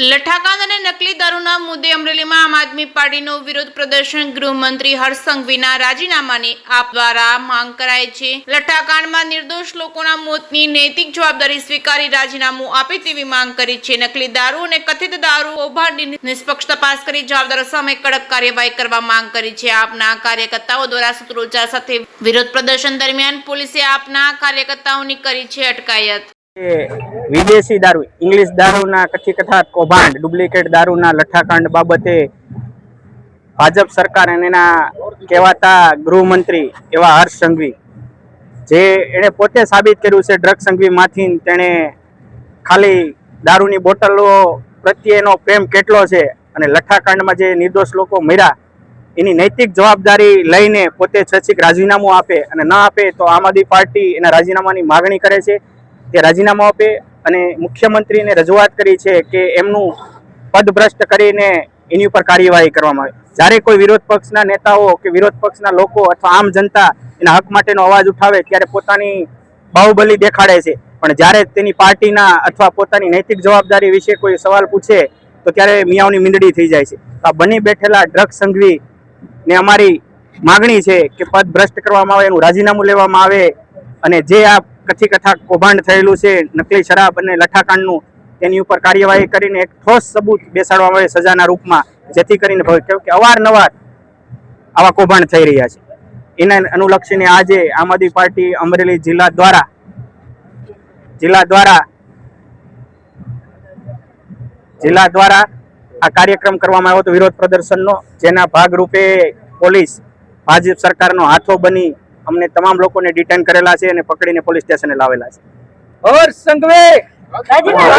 લઠ્ઠાકાંડ અને નકલી દારૂના મુદ્દે અમરેલીમાં આમ આદમી પાર્ટીનો વિરોધ પ્રદર્શન ગૃહમંત્રી હર્ષ સંઘવીના રાજીનામાની આપ દ્વારા માંગ કરાઈ છે। લઠ્ઠાકાંડમાં નિર્દોષ લોકોના મોતની નૈતિક જવાબદારી સ્વીકારી રાજીનામું આપે તેવી માંગ કરી છે। નકલી દારૂ અને કથિત દારૂ કૌભાંડની નિષ્પક્ષ તપાસ કરી જવાબદારો સામે કડક કાર્યવાહી કરવા માંગ કરી છે। આપના કાર્યકર્તાઓ દ્વારા સૂત્રોચ્ચાર સાથે વિરોધ પ્રદર્શન દરમિયાન પોલીસે આપના કાર્યકર્તાઓની કરી છે અટકાયત। વિદેશી दारू इंग्लिश दारूना कथित कथा कौभांड डुप्लिकेट दारूना लठ्ठाकांड बाबते भाजप सरकार कहवाता गृहमंत्री एवं हर्ष संघवी जे एने पोते साबित कर्युं छे ड्रग संघवी मांथी तेणे खाली दारूनी बोटलो प्रत्येनो प्रेम केटलो छे अने लठ्ठाकांडमां जे निर्दोष लोको मर्या एनी नैतिक जवाबदारी लईने पोते स्वैच्छिक राजीनामું आपे अने न आपे तो आम आदमी पार्टी एना राजीनामानी मागणी करे छे। ते राजीनामું आपे અને મુખ્યમંત્રીને રજૂઆત કરી છે કે એમનું પદ ભ્રષ્ટ કરીને એની ઉપર કાર્યવાહી કરવામાં આવે। જ્યારે કોઈ વિરોધ પક્ષના નેતાઓ કે વિરોધ પક્ષના લોકો અથવા આમ જનતા એના હક માટેનો અવાજ ઉઠાવે ત્યારે પોતાની બાહુબલી દેખાડે છે, પણ જ્યારે તેની પાર્ટીના અથવા પોતાની નૈતિક જવાબદારી વિશે કોઈ સવાલ પૂછે તો ત્યારે મિયાઓની મીંદડી થઈ જાય છે। આ બની બેઠેલા ડ્રગ સંઘવી ને અમારી માગણી છે કે પદ ભ્રષ્ટ કરવામાં આવે, એનું રાજીનામું લેવામાં આવે અને જે આ कथी कथा कौभांड थयेलुं छे नकली शराब अने लठ्ठाकांडनुं तेनी उपर कार्यवाही करीने एक ठोस सबूत बेसाडवामां आवे सजाना रूपमां, जेथी करीने के अवारनवार आवा कौभांड थई रह्या छे। एना अनुलक्षीने आजे आम आदमी पार्टी अमरेली जिल्ला द्वारा आ कार्यक्रम करवामां आव्यो हतो विरोध प्रदर्शननो, जेना भागरूपे पोलीस भाजप सरकारनो हाथो बनी अमने तमाम लोकोने डिटेन करेला छे अने पकड़ीने पोलीस स्टेशने लावेला छे। और संघवी